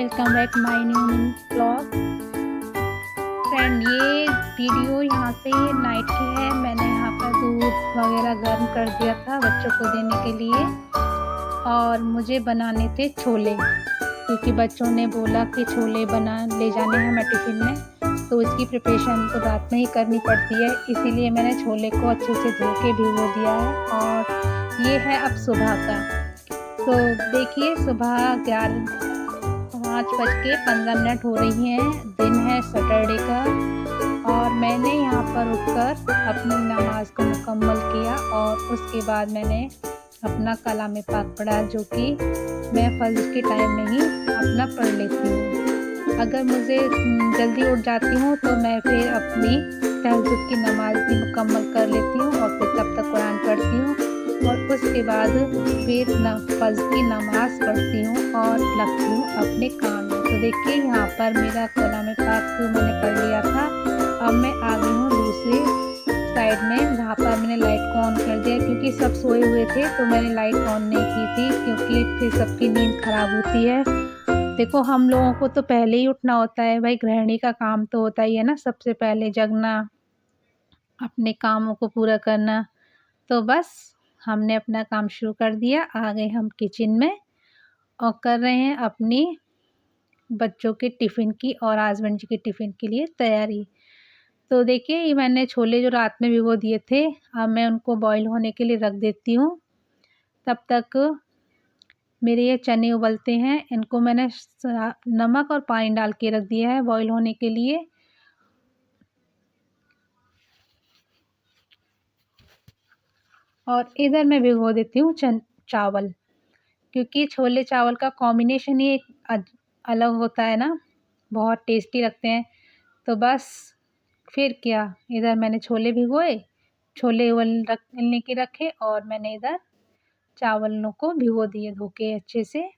Welcome back my new blog. Friend, ये video यहाँ पे नाइट की है। मैंने यहाँ पर दूध वगैरह गर्म कर दिया था बच्चों को देने के लिए, और मुझे बनाने थे छोले, क्योंकि बच्चों ने बोला कि छोले बना ले जाने हैं हमें टिफ़िन में, तो इसकी प्रिपरेशन तो रात में ही करनी पड़ती है। इसीलिए मैंने छोले को अच्छे से धो के भिगो दिया है। और ये है अब सुबह का। तो देखिए, सुबह 5:15 हो रही हैं। दिन है सैटरडे का, और मैंने यहाँ पर उठकर अपनी नमाज को मुकम्मल किया, और उसके बाद मैंने अपना कलाम पाक पढ़ा, जो कि मैं फजर के टाइम में ही अपना पढ़ लेती हूँ। अगर मुझे जल्दी उठ जाती हूँ तो मैं फिर अपनी तहज्जुद की नमाज भी मुकम्मल कर लेती हूँ, और फिर तब तक कुरान पढ़ती हूँ, और उसके बाद फिर फजर की नमाज़ पढ़ती हूँ और लगती हूँ अपने काम में। तो देखिए, यहाँ पर मेरा कलाम पाक मैंने पढ़ लिया था। अब मैं आ गई हूँ दूसरे साइड में, जहाँ पर मैंने लाइट को ऑन कर दिया, क्योंकि सब सोए हुए थे तो मैंने लाइट ऑन नहीं की थी, क्योंकि फिर सबकी नींद ख़राब होती है। देखो, हम लोगों को तो पहले ही उठना होता है भाई, गृहिणी का काम तो होता ही है ना, सबसे पहले जगना, अपने कामों को पूरा करना। तो बस हमने अपना काम शुरू कर दिया। आ गए हम किचन में और कर रहे हैं अपनी बच्चों के टिफ़िन की और हस्बैंड जी के टिफ़िन के लिए तैयारी। तो देखिए, ये मैंने छोले जो रात में भिगो दिए थे, अब मैं उनको बॉईल होने के लिए रख देती हूँ। तब तक मेरे ये चने उबलते हैं। इनको मैंने नमक और पानी डाल के रख दिया है बॉईल होने के लिए। और इधर मैं भिगो देती हूँ चावल, क्योंकि छोले चावल का कॉम्बिनेशन ही एक अलग होता है ना, बहुत टेस्टी लगते हैं। तो बस फिर क्या, इधर मैंने छोले भिगोए, छोले उबलने के रखे, और मैंने इधर चावलों को भिगो दिए धो के अच्छे से।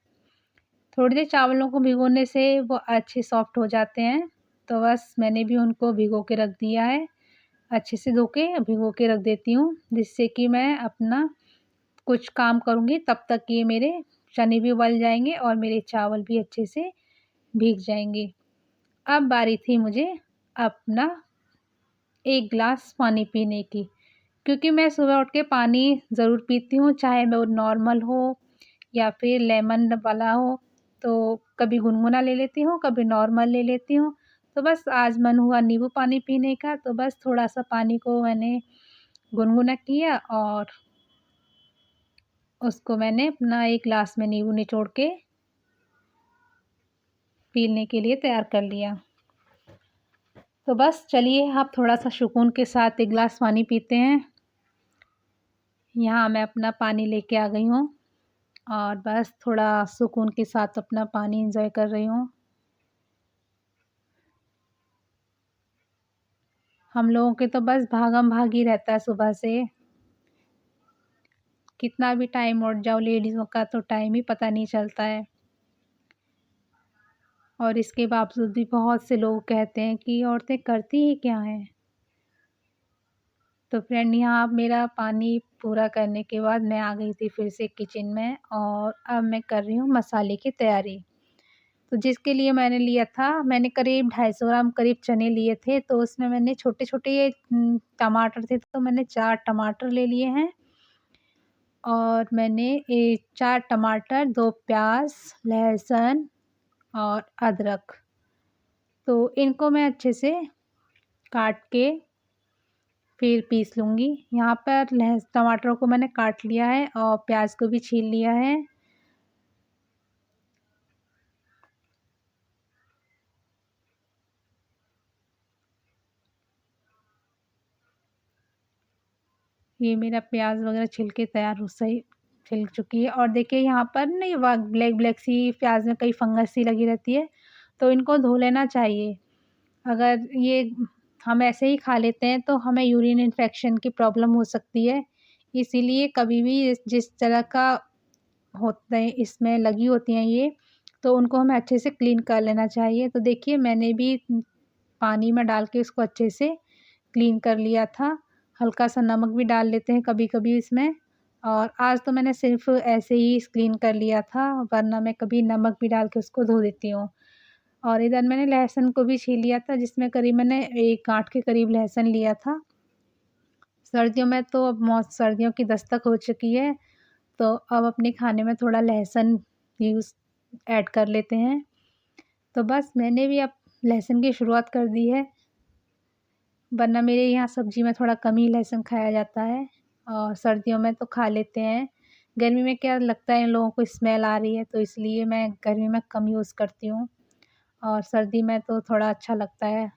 थोड़ी देर चावलों को भिगोने से वो अच्छे सॉफ्ट हो जाते हैं। तो बस मैंने भी उनको भिगो के रख दिया है, अच्छे से धो के भिगो के रख देती हूँ, जिससे कि मैं अपना कुछ काम करूँगी तब तक ये मेरे चने भी उबल जाएंगे और मेरे चावल भी अच्छे से भीग जाएंगे। अब बारी थी मुझे अपना 1 गिलास पानी पीने की, क्योंकि मैं सुबह उठ के पानी ज़रूर पीती हूँ, चाहे वो नॉर्मल हो या फिर लेमन वाला हो। तो कभी गुनगुना ले लेती हूँ, कभी नॉर्मल ले लेती हूँ। तो बस आज मन हुआ नींबू पानी पीने का, तो बस थोड़ा-सा पानी को मैंने गुनगुना किया, और उसको मैंने अपना 1 गिलास में नींबू निचोड़ के पीने के लिए तैयार कर लिया। तो बस चलिए, आप थोड़ा-सा सुकून के साथ 1 गिलास पानी पीते हैं। यहाँ मैं अपना पानी लेके आ गई हूँ, और बस थोड़ा सुकून के साथ अपना पानी एंजॉय कर रही हूँ। हम लोगों के तो बस भागम-भाग ही रहता है सुबह से। कितना भी टाइम उठ जाओ, लेडीज़ों का तो टाइम ही पता नहीं चलता है। और इसके बावजूद भी बहुत से लोग कहते हैं कि औरतें करती ही क्या हैं। तो फ्रेंड, यहाँ मेरा पानी पूरा करने के बाद मैं आ गई थी फिर से किचन में, और अब मैं कर रही हूँ मसाले की तैयारी। तो जिसके लिए मैंने लिया था, मैंने करीब 250 ग्राम करीब चने लिए थे, तो उसमें मैंने छोटे-छोटे टमाटर थे, तो मैंने 4 टमाटर ले लिए हैं, और मैंने 4 टमाटर, 2 प्याज़, लहसुन और अदरक, तो इनको मैं अच्छे से काट के फिर पीस लूँगी। यहाँ पर टमाटरों को मैंने काट लिया है और प्याज को भी छील लिया है। ये मेरा प्याज वगैरह छिल के तैयार हो सही छिल चुकी है। और देखिए, यहाँ पर ना ये ब्लैक ब्लैक सी प्याज में कई फंगस सी लगी रहती है, तो इनको धो लेना चाहिए। अगर ये हम ऐसे ही खा लेते हैं तो हमें यूरिन इन्फेक्शन की प्रॉब्लम हो सकती है। इसीलिए कभी भी जिस तरह का होते हैं इसमें लगी होती हैं ये, तो उनको हमें अच्छे से क्लीन कर लेना चाहिए। तो देखिए, मैंने भी पानी में डाल के इसको अच्छे से क्लीन कर लिया था। हल्का सा नमक भी डाल लेते हैं कभी-कभी इसमें, और आज तो मैंने सिर्फ़ ऐसे ही क्लीन कर लिया था, वरना मैं कभी नमक भी डाल के उसको धो देती हूँ। और इधर मैंने लहसुन को भी छील लिया था, जिसमें करीब मैंने 1 गाँठ के करीब लहसुन लिया था। सर्दियों में तो अब सर्दियों की दस्तक हो चुकी है, तो अब अपने खाने में थोड़ा लहसुन यूज़ ऐड कर लेते हैं। तो बस मैंने भी अब लहसुन की शुरुआत कर दी है, वरना मेरे यहाँ सब्ज़ी में थोड़ा कम ही लहसुन खाया जाता है और सर्दियों में तो खा लेते हैं। गर्मी में क्या लगता है इन लोगों को स्मेल आ रही है, तो इसलिए मैं गर्मी में कम यूज़ करती हूँ और सर्दी में तो थोड़ा अच्छा लगता है।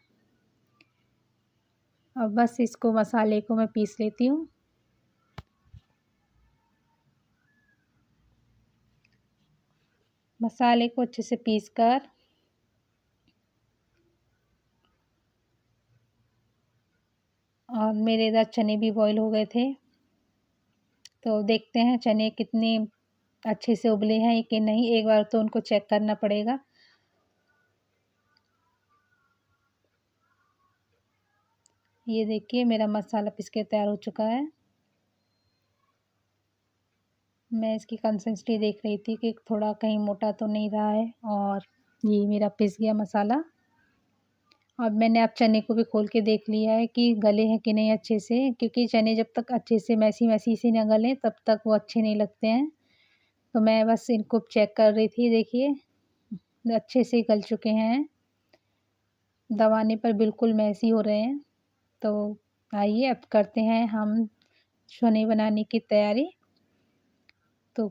अब बस इसको मसाले को मैं पीस लेती हूँ। मसाले को अच्छे से पीस कर और मेरे इधर चने भी बॉईल हो गए थे, तो देखते हैं चने कितने अच्छे से उबले हैं कि नहीं, एक बार तो उनको चेक करना पड़ेगा। ये देखिए मेरा मसाला पीस के तैयार हो चुका है। मैं इसकी कंसिस्टेंसी देख रही थी कि थोड़ा कहीं मोटा तो नहीं रहा है और ये मेरा पिस गया मसाला। अब मैंने चने को भी खोल के देख लिया है कि गले हैं कि नहीं अच्छे से, क्योंकि चने जब तक अच्छे से मैसी से ना गलें तब तक वो अच्छे नहीं लगते हैं। तो मैं बस इनको चेक कर रही थी, देखिए अच्छे से गल चुके हैं, दबाने पर बिल्कुल मैसी हो रहे हैं। तो आइए अब करते हैं हम चने बनाने की तैयारी। तो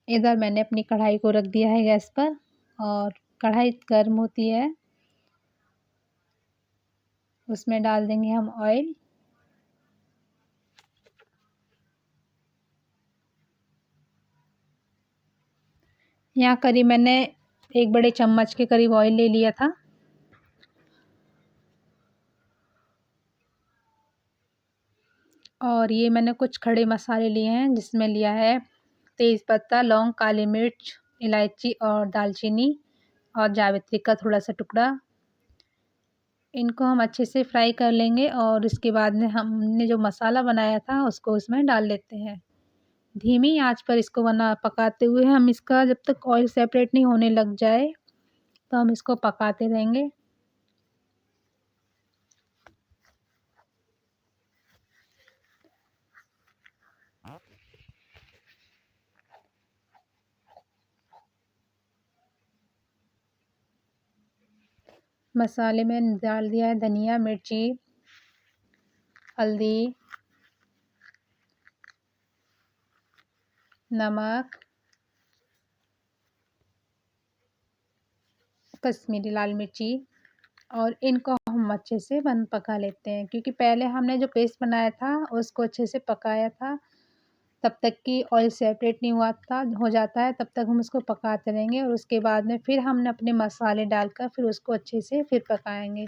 इधर मैंने अपनी कढ़ाई को रख दिया है गैस पर और कढ़ाई गर्म होती है, उसमें डाल देंगे हम ऑयल। यहाँ करीब मैंने 1 बड़े चम्मच के करीब ऑयल ले लिया था। और ये मैंने कुछ खड़े मसाले लिए हैं, जिसमें लिया है तेज़पत्ता, लौंग, काली मिर्च, इलायची और दालचीनी और जावित्री का थोड़ा-सा टुकड़ा। इनको हम अच्छे से फ्राई कर लेंगे और इसके बाद में हमने जो मसाला बनाया था उसको उसमें डाल लेते हैं। धीमी आंच पर इसको पकाते हुए हम इसका जब तक ऑयल सेपरेट नहीं होने लग जाए, तो हम इसको पकाते रहेंगे। मसाले में डाल दिया है धनिया, मिर्ची, हल्दी, नमक, कश्मीरी लाल मिर्ची और इनको हम अच्छे से पका लेते हैं, क्योंकि पहले हमने जो पेस्ट बनाया था उसको अच्छे से पकाया था, तब तक कि ऑयल सेपरेट नहीं हुआ था हो जाता है, तब तक हम उसको पकाते रहेंगे और उसके बाद में फिर हमने अपने मसाले डालकर फिर उसको अच्छे से फिर पकाएँगे।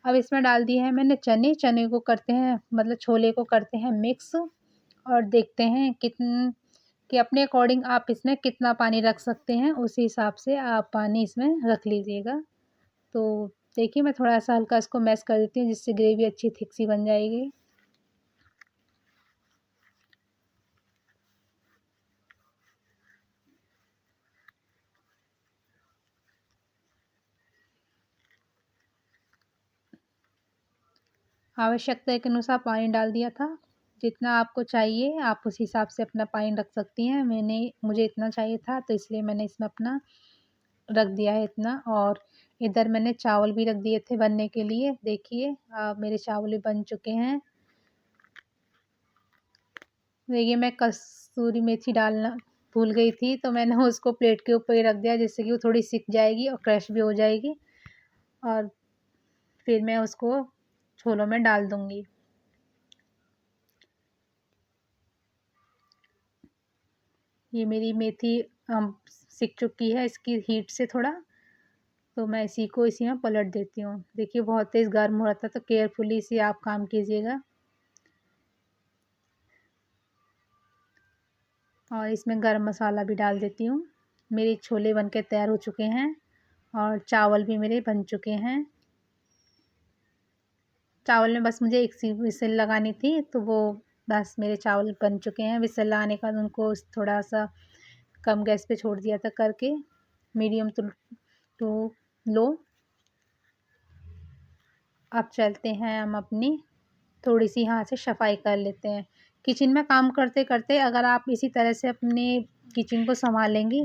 अब इसमें डाल दिए हैं मैंने चने को करते हैं मतलब छोले को करते हैं मिक्स और देखते हैं कि अपने अकॉर्डिंग आप इसमें कितना पानी रख सकते हैं, उसी हिसाब से आप पानी इसमें रख लीजिएगा। तो देखिए मैं थोड़ा-सा हल्का इसको मैश कर देती हूँ, जिससे ग्रेवी अच्छी थिक सी बन जाएगी। आवश्यकता के अनुसार पानी डाल दिया था। जितना आपको चाहिए आप उस हिसाब से अपना पानी रख सकती हैं। मुझे इतना चाहिए था तो इसलिए मैंने इसमें अपना रख दिया है इतना। और इधर मैंने चावल भी रख दिए थे बनने के लिए। देखिए मेरे चावल भी बन चुके हैं। देखिए मैं कसूरी मेथी डालना भूल गई थी, तो मैंने उसको प्लेट के ऊपर ही रख दिया, जिससे कि वो थोड़ी सिक जाएगी और क्रश भी हो जाएगी और फिर मैं उसको छोलों में डाल दूँगी। ये मेरी मेथी सिक चुकी है इसकी हीट से थोड़ा, तो मैं इसी में पलट देती हूँ। देखिए बहुत तेज़ गर्म हो रहा था, तो केयरफुली इसे आप काम कीजिएगा। और इसमें गरम मसाला भी डाल देती हूँ। मेरे छोले बनके तैयार हो चुके हैं और चावल भी मेरे बन चुके हैं। चावल में बस मुझे एक सी व्हिसिल लगानी थी, तो वो बस मेरे चावल बन चुके हैं। व्हिसिल लगाने के बाद उनको थोड़ा-सा कम गैस पे छोड़ दिया था करके, मीडियम टू तो लो, अब चलते हैं हम अपनी थोड़ी-सी यहाँ से सफाई कर लेते हैं। किचन में काम करते-करते अगर आप इसी तरह से अपने किचन को सँभालेंगी,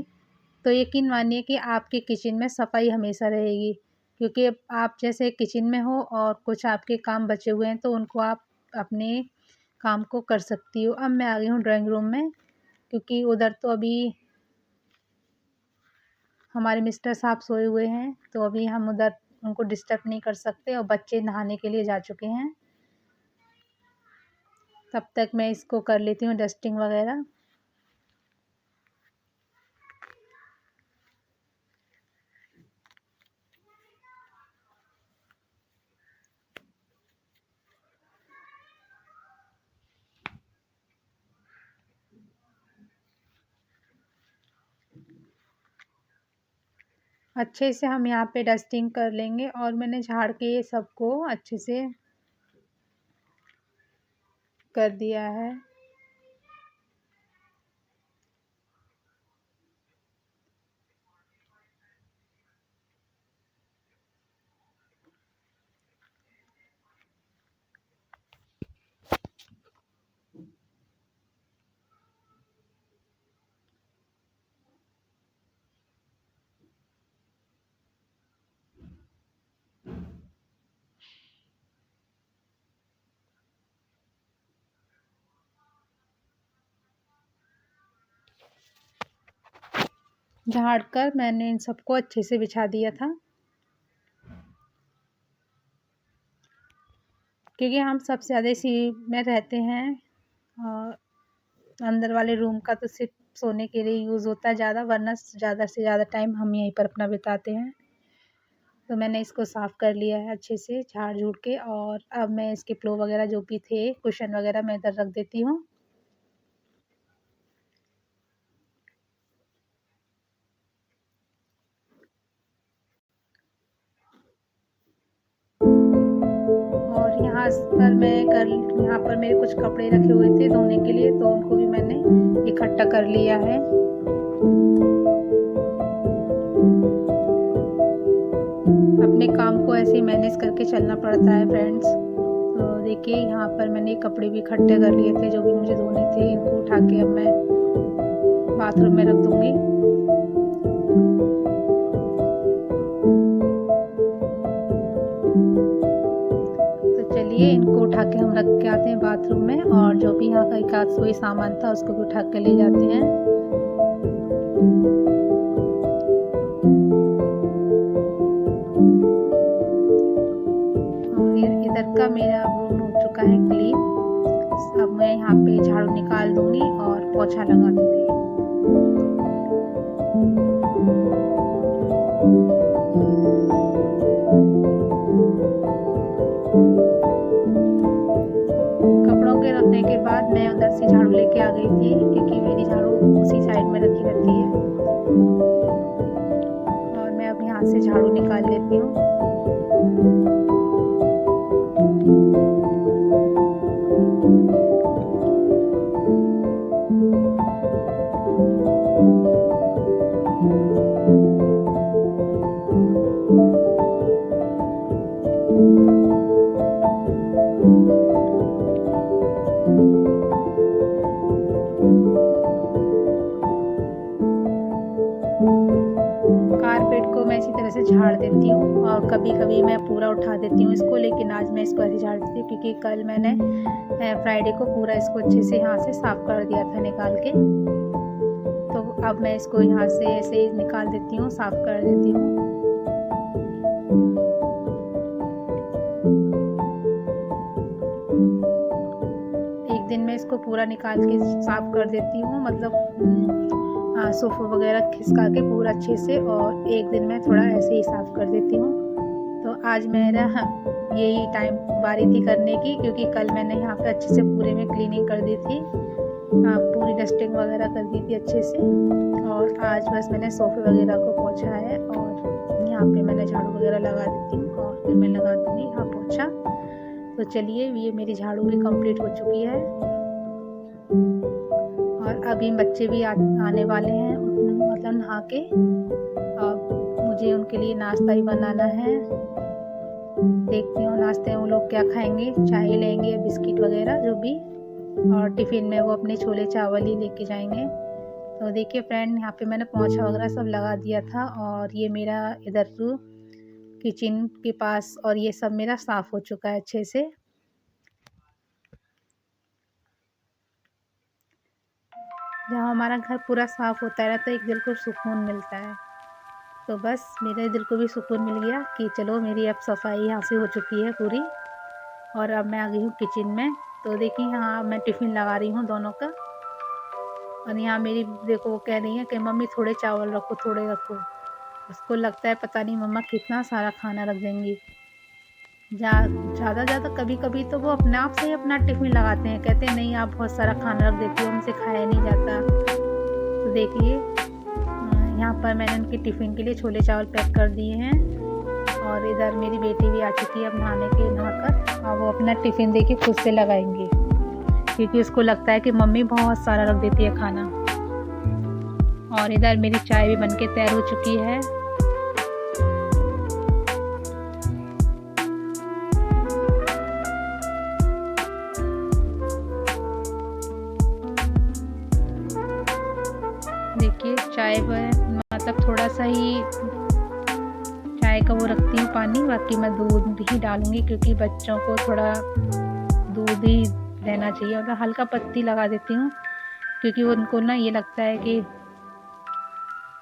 तो यकीन मानिए कि आपके किचन में सफाई हमेशा रहेगी। क्योंकि आप जैसे किचन में हो और कुछ आपके काम बचे हुए हैं, तो उनको आप अपने काम को कर सकती हो। अब मैं आ गई हूँ ड्राइंग रूम में, क्योंकि उधर तो अभी हमारे मिस्टर साहब सोए हुए हैं, तो अभी हम उधर उनको डिस्टर्ब नहीं कर सकते और बच्चे नहाने के लिए जा चुके हैं। तब तक मैं इसको कर लेती हूँ डस्टिंग वगैरह। अच्छे से हम यहाँ पे डस्टिंग कर लेंगे और मैंने झाड़ के ये सबको अच्छे से कर दिया है। झाड़ कर मैंने इन सबको अच्छे से बिछा दिया था, क्योंकि हम सबसे ज़्यादा इसी में रहते हैं और अंदर वाले रूम का तो सिर्फ सोने के लिए यूज़ होता है ज़्यादा, वरना ज़्यादा से ज़्यादा टाइम हम यहीं पर अपना बिताते हैं। तो मैंने इसको साफ़ कर लिया है अच्छे से झाड़-झूड़ के, और अब मैं इसके पिलो वगैरह जो भी थे, कुशन वगैरह मैं इधर रख देती हूँ। और यहाँ पर मेरे कुछ कपड़े रखे हुए थे धोने के लिए, तो उनको भी मैंने इकट्ठा कर लिया है। अपने काम को ऐसे ही मैनेज करके चलना पड़ता है फ्रेंड्स। तो देखिए यहाँ पर मैंने कपड़े भी इकट्ठे कर लिए थे जो भी मुझे धोने थे। इनको उठा के अब मैं बाथरूम में रख दूँगी। तो चलिए इनको उठा के हम रख के आते हैं बाथरूम में, और जो भी यहाँ का एक-आध कोई सामान था उसको भी उठा के ले जाते हैं। इधर का मेरा रूम हो चुका है क्लीन। अब मैं यहाँ पे झाड़ू निकाल दूँगी और पोछा लगा दूँगी। कपड़ों के रखने के बाद मैं उधर से झाड़ू लेके आ गई थी, क्योंकि मेरी झाड़ू उसी साइड में रखी रहती है। और मैं अब यहाँ से झाड़ू निकाल लेती हूँ। कारपेट को मैं इसी तरह से झाड़ देती हूँ, और कभी-कभी मैं पूरा उठा देती हूँ इसको, लेकिन आज मैं इसको ऐसे झाड़ देती हूँ क्योंकि कल मैंने फ्राइडे को पूरा इसको अच्छे से यहाँ से साफ़ कर दिया था निकाल के। तो अब मैं इसको यहाँ से ऐसे ही निकाल देती हूँ, साफ़ कर देती हूँ। एक दिन मैं इसको पूरा निकाल के साफ़ कर देती हूँ, मतलब सोफ़ा वगैरह खिसका के पूरा अच्छे से, और एक दिन मैं थोड़ा ऐसे ही साफ़ कर देती हूँ। तो आज मेरा यही टाइम बारी थी करने की, क्योंकि कल मैंने यहाँ पे अच्छे से पूरे में क्लीनिंग कर दी थी, पूरी डस्टिंग वगैरह कर दी थी अच्छे से। और आज बस मैंने सोफ़े वगैरह को पोंछा है, और यहाँ पे मैंने झाड़ू वगैरह लगा देती हूँ, और फिर मैं लगा दूँगी यहाँ पोंछा। तो चलिए ये मेरी झाड़ू भी कंप्लीट हो चुकी है, और अभी बच्चे भी आने वाले हैं मतलब नहा के। मुझे उनके लिए नाश्ता भी बनाना है। देखती हूँ नाश्ते में वो लोग क्या खाएंगे, चाय लेंगे या बिस्किट वगैरह जो भी, और टिफ़िन में वो अपने छोले चावल ही लेके जाएंगे। तो देखिए फ्रेंड, यहाँ पे मैंने पोंछा वगैरह सब लगा दिया था, और ये मेरा इधर किचन के पास और ये सब मेरा साफ़ हो चुका है अच्छे से। जब हमारा घर पूरा साफ़ होता है तो एक दिल को सुकून मिलता है। तो बस मेरे दिल को भी सुकून मिल गया कि चलो मेरी अब सफाई यहाँ से हो चुकी है पूरी, और अब मैं आ गई हूँ किचन में। तो देखिए यहाँ मैं टिफ़िन लगा रही हूँ दोनों का, और यहाँ मेरी देखो वो कह रही है कि मम्मी थोड़े चावल रखो, थोड़े रखो। उसको लगता है पता नहीं मम्मा कितना सारा खाना रख देंगी। ज़्यादा कभी कभी तो वो अपने आप से ही अपना टिफ़िन लगाते हैं, कहते हैं नहीं आप बहुत सारा खाना रख देती हो, हमसे खाया नहीं जाता। तो देखिए यहाँ पर मैंने उनके टिफ़िन के लिए छोले चावल पैक कर दिए हैं, और इधर मेरी बेटी भी आ चुकी है अब नहाकर, और वो अपना टिफ़िन देखिए खुद से लगाएंगी, क्योंकि उसको लगता है कि मम्मी बहुत सारा रख देती है खाना। और इधर मेरी चाय भी बनके तैयार हो चुकी है। देखिए चाय मतलब थोड़ा सा ही चाय का वो रखती हूँ पानी, बाकी मैं दूध ही डालूँगी, क्योंकि बच्चों को थोड़ा दूध ही देना चाहिए। मतलब हल्का पत्ती लगा देती हूँ, क्योंकि उनको ना ये लगता है कि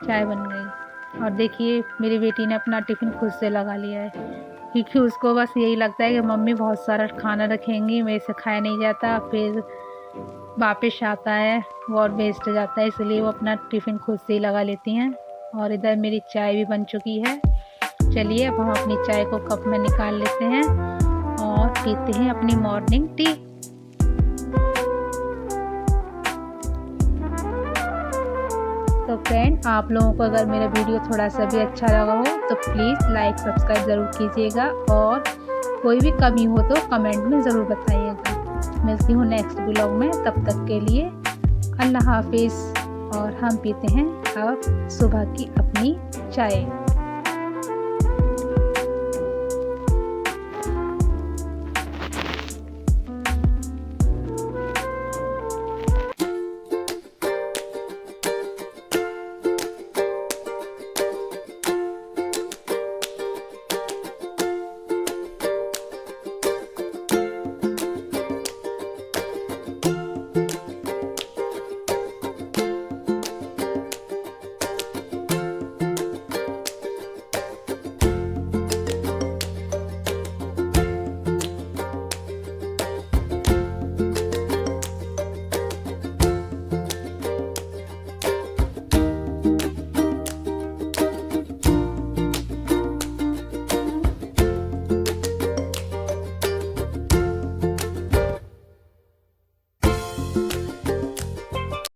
चाय बन गई। और देखिए मेरी बेटी ने अपना टिफ़िन खुद से लगा लिया है, क्योंकि उसको बस यही लगता है कि मम्मी बहुत सारा खाना रखेंगी, मेरे से खाया नहीं जाता, फिर वापस आता है वो और वेस्ट जाता है, इसलिए वो अपना टिफ़िन खुद से ही लगा लेती हैं। और इधर मेरी चाय भी बन चुकी है। चलिए अब हम अपनी चाय को कप में निकाल लेते हैं और पीते हैं अपनी मॉर्निंग टी। तो फ्रेंड, आप लोगों को अगर मेरा वीडियो थोड़ा सा भी अच्छा लगा हो तो प्लीज़ लाइक सब्सक्राइब ज़रूर कीजिएगा, और कोई भी कमी हो तो कमेंट में ज़रूर बताइएगा। मिलती हूँ नेक्स्ट ब्लॉग में, तब तक के लिए अल्लाह हाफिज़। और हम पीते हैं अब सुबह की अपनी चाय।